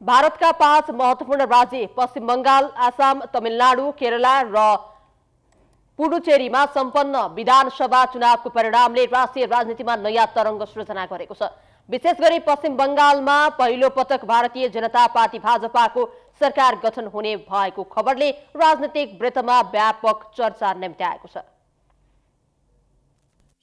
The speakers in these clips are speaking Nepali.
भारतका 5 महत्वपूर्ण राज्य पश्चिम बंगाल, आसाम, तमिलनाडु, केरला र पुडुचेरीमा सम्पन्न विधानसभा चुनावको परिणामले राष्ट्रिय राजनीतिमा नयाँ तरङ्ग सृजना गरेको छ। विशेष गरी पश्चिम बंगालमा पहिलो पटक भारतीय जनता पार्टी भाजपाको सरकार गठन हुने भएको खबरले राजनीतिक वृत्तमा व्यापक चर्चा निम्त्याएको छ।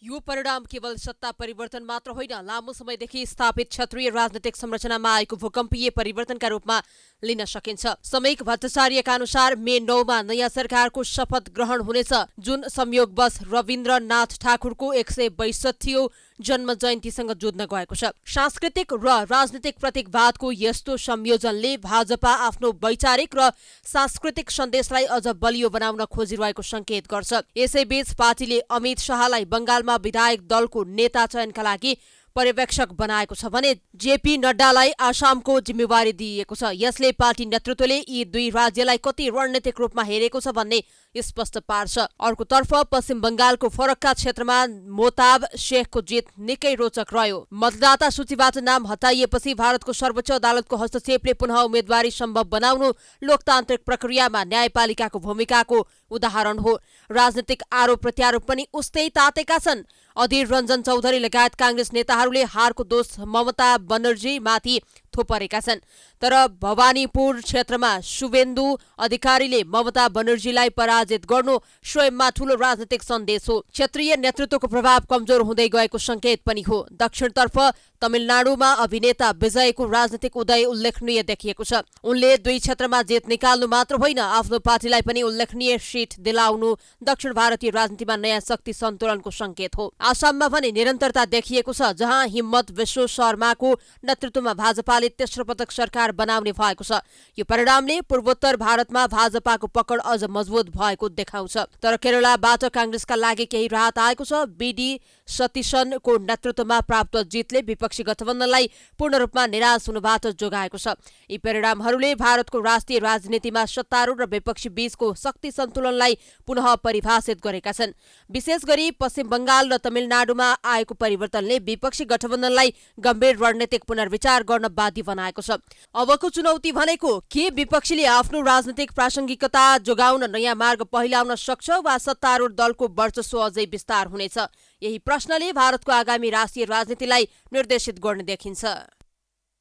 यो परिणाम केवल सत्ता परिवर्तन मात्र होइन, लामो समयदेखि स्थापित क्षेत्रीय राजनीतिक संरचनामा आएको भूकम्पीय परिवर्तनका रूपमा लिन सकिन्छ। समीक भट्टाचार्यका अनुसार मे 9 मा नयाँ सरकारको शपथ ग्रहण हुनेछ, जुन संयोगवश रविन्द्रनाथ ठाकुरको 162औं जन्म जयन्तीसँग जोड्न गएको छ। सांस्कृतिक र राजनीतिक प्रतीकवादको यस्तो संयोजनले भाजपा आफ्नो वैचारिक र सांस्कृतिक सन्देशलाई अझ बलियो बनाउन खोजिरहेको संकेत गर्छ। यसैबीच पार्टीले अमित शाहलाई बंगालमा विधायक दलको नेता चयनका लागि पर्यवेक्षक बनाएको छ भने जेपी नड्डालाई आसामको जिम्मेवारी दिइएको छ। यसले पार्टी नेतृत्वले यी दुई राज्यलाई कति रणनीतिक रूपमा हेरेको छ भन्ने स्पष्ट पार्छ। अर्कोतर्फ पश्चिम बंगालको फरक्का क्षेत्रमा मोताब शेखको जित निकै रोचक रह्यो। मतदाता सूचीबाट नाम हटाइएपछि भारतको सर्वोच्च अदालतको हस्तक्षेपले पुनः उम्मेदवारी सम्भव बनाउनु लोकतान्त्रिक प्रक्रियामा न्यायपालिकाको भूमिकाको उदाहरण हो। राजनीतिक आरोप प्रत्यारोप पनि उस्तै तातेका छन्। अधीर रञ्जन चौधरी लगायत कांग्रेस नेताहरूले हारको दोष ममता बनर्जी माथि थोपरेका छन्। तर भवानीपुर क्षेत्रमा शुभेन्दु अधिकारीले ममता बनर्जीलाई पराजित गर्नु स्वयंमा ठूलो राजनीतिक सन्देश हो। क्षेत्रीय नेतृत्वको प्रभाव कमजोर हुँदै गएको संकेत पनि हो। दक्षिणतर्फ तमिलनाडुमा अभिनेता विजयको राजनीतिक उदय उल्लेखनीय देखिएको छ। उनले दुई क्षेत्रमा जित निकाल्नु मात्र होइन, आफ्नो पार्टीलाई पनि उल्लेखनीय सिट दिलाउनु दक्षिण भारतीय राजनीतिमा नयाँ शक्ति सन्तुलनको संकेत हो। आसाममा भने निरन्तरता देखिएको छ, जहाँ हिम्मत विश्व शर्माको नेतृत्वमा भाजपाले तेस्रो पटक सरकार बनाउने भएको छ। यो परिणामले पूर्वोत्तर भारतमा भाजपाको पकड अझ मजबुत भएको देखाउँछ। तर केरलाबाट कांग्रेसका लागि केही राहत आएको छ। बीडी सतीशनको नेतृत्वमा प्राप्त जितले विपक्षी गठबन्धनलाई पूर्ण रूपमा निराश हुनबाट जोगाएको छ। यी परिणामहरूले भारतको राष्ट्रिय राजनीतिमा सत्तारूढ र विपक्षी बीचको शक्ति सन्तुलनलाई पुनः परिभाषित गरेका छन्। विशेष गरी पश्चिम बंगाल र तमिलनाडुमा आएको परिवर्तनले विपक्षी गठबन्धनलाई गम्भीर रणनीतिक पुनर्विचार गर्न बाध्य बनाएको छ। अबको चुनौती भनेको के विपक्षीले आफ्नो राजनीतिक प्रासंगिकता जोगाउन नयाँ मार्ग पहिलाउन सक्छ वा सत्तारूढ दलको वर्चस्व अझै विस्तार हुनेछ? यही प्रश्नले भारतको आगामी राष्ट्रिय राजनीतिलाई निर्देशित गर्ने देखिन्छ।